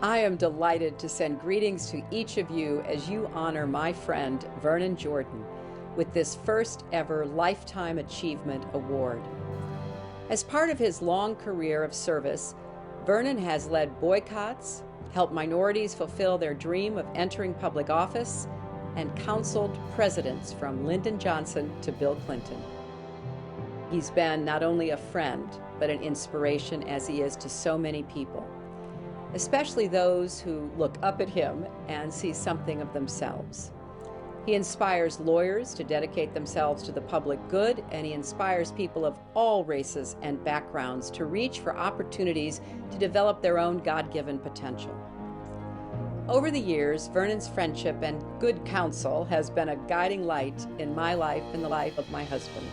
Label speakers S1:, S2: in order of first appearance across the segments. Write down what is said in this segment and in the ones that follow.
S1: I am delighted to send greetings to each of you as you honor my friend Vernon Jordan with this first ever Lifetime Achievement Award. As part of his long career of service, Vernon has led boycotts, helped minorities fulfill their dream of entering public office, and counseled presidents from Lyndon Johnson to Bill Clinton. He's been not only a friend, but an inspiration as he is to so many people, especially those who look up at him and see something of themselves. He inspires lawyers to dedicate themselves to the public good, and he inspires people of all races and backgrounds to reach for opportunities to develop their own God-given potential. Over the years, Vernon's friendship and good counsel has been a guiding light in my life and the life of my husband.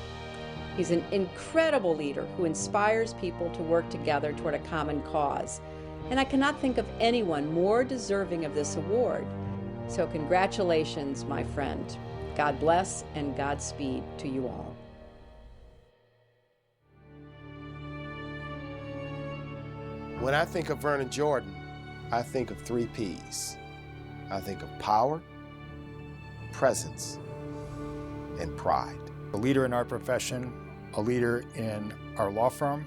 S1: He's an incredible leader who inspires people to work together toward a common cause, and I cannot think of anyone more deserving of this award. So congratulations, my friend. God bless and Godspeed to you all.
S2: When I think of Vernon Jordan, I think of 3 P's. I think of power, presence, and pride.
S3: A leader in our profession, a leader in our law firm.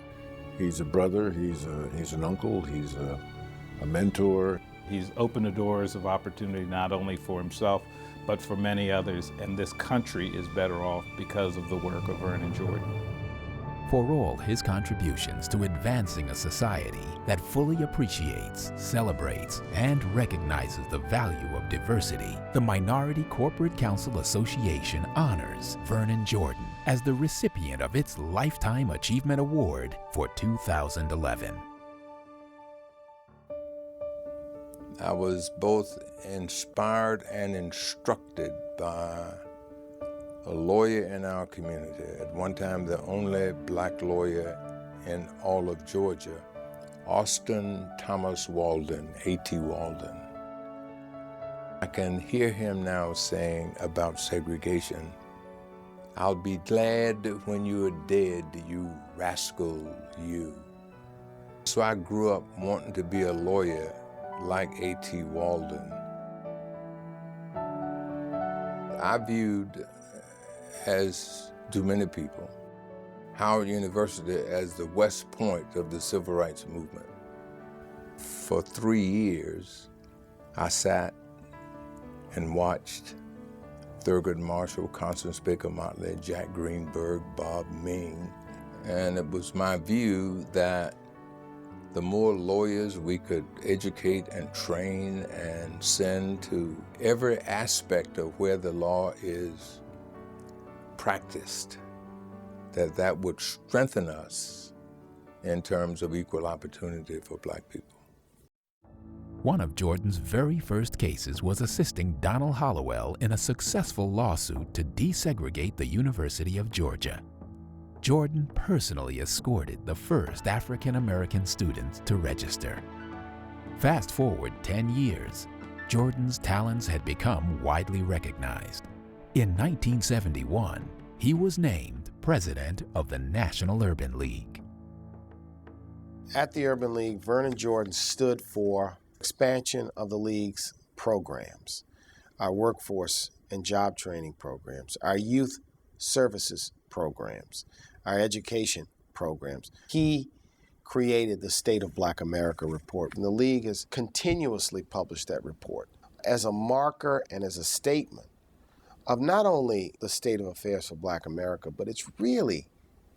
S4: He's a brother, he's an uncle, he's a mentor.
S5: He's opened the doors of opportunity not only for himself, but for many others, and this country is better off because of the work of Vernon Jordan.
S6: For all his contributions to advancing a society that fully appreciates, celebrates, and recognizes the value of diversity, the Minority Corporate Counsel Association honors Vernon Jordan as the recipient of its Lifetime Achievement Award for 2011.
S4: I was both inspired and instructed by a lawyer in our community, at one time the only black lawyer in all of Georgia, Austin Thomas Walden, A.T. Walden. I can hear him now saying about segregation, "I'll be glad when you are dead, you rascal, you." So I grew up wanting to be a lawyer like A.T. Walden. I viewed, as do many people, Howard University as the West Point of the Civil Rights Movement. For 3 years, I sat and watched Thurgood Marshall, Constance Baker Motley, Jack Greenberg, Bob Ming, and it was my view that the more lawyers we could educate and train and send to every aspect of where the law is practiced, that would strengthen us in terms of equal opportunity for black people.
S6: One of Jordan's very first cases was assisting Donald Hollowell in a successful lawsuit to desegregate the University of Georgia. Jordan personally escorted the first African-American students to register. Fast forward 10 years, Jordan's talents had become widely recognized. In 1971, he was named president of the National Urban League.
S2: At the Urban League, Vernon Jordan stood for expansion of the league's programs, our workforce and job training programs, our youth services programs, our education programs. He created the State of Black America report, and the League has continuously published that report as a marker and as a statement of not only the state of affairs for Black America, but it's really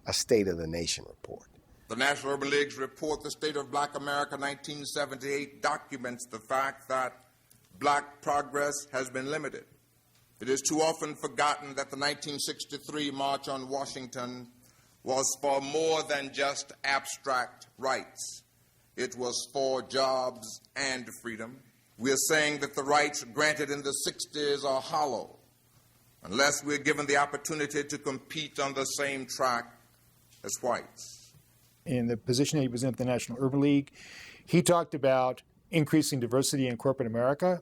S2: a State of the Nation report.
S7: The National Urban League's report, The State of Black America 1978, documents the fact that black progress has been limited. It is too often forgotten that the 1963 March on Washington was for more than just abstract rights. It was for jobs and freedom. We are saying that the rights granted in the 60s are hollow unless we're given the opportunity to compete on the same track as whites.
S3: In the position that he was in at the National Urban League, he talked about increasing diversity in corporate America,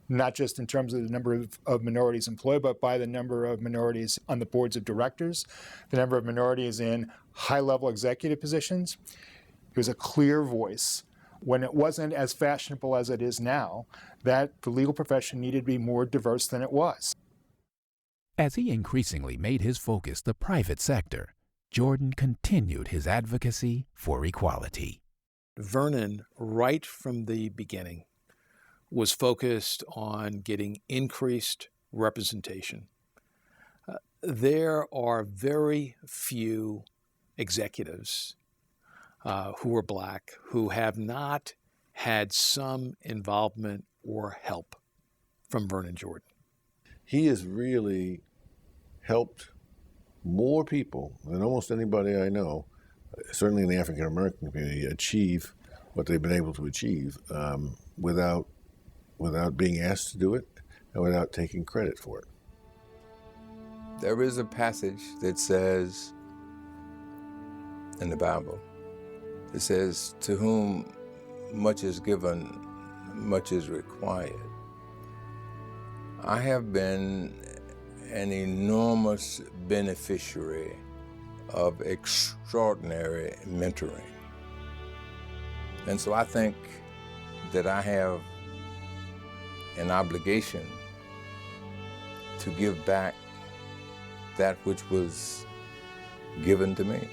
S3: not just in terms of the number of minorities employed, but by the number of minorities on the boards of directors, the number of minorities in high-level executive positions. He was a clear voice when it wasn't as fashionable as it is now, that the legal profession needed to be more diverse than it was.
S6: As he increasingly made his focus the private sector, Jordan continued his advocacy for equality.
S8: Vernon, right from the beginning, was focused on getting increased representation. There are very few executives who are black who have not had some involvement or help from Vernon Jordan.
S9: He has really helped more people than almost anybody I know, certainly in the African American community, achieve what they've been able to achieve without being asked to do it and without taking credit for it.
S4: There is a passage that says in the Bible, it says, to whom much is given, much is required. I have been an enormous beneficiary of extraordinary mentoring. And so I think that I have an obligation to give back that which was given to me.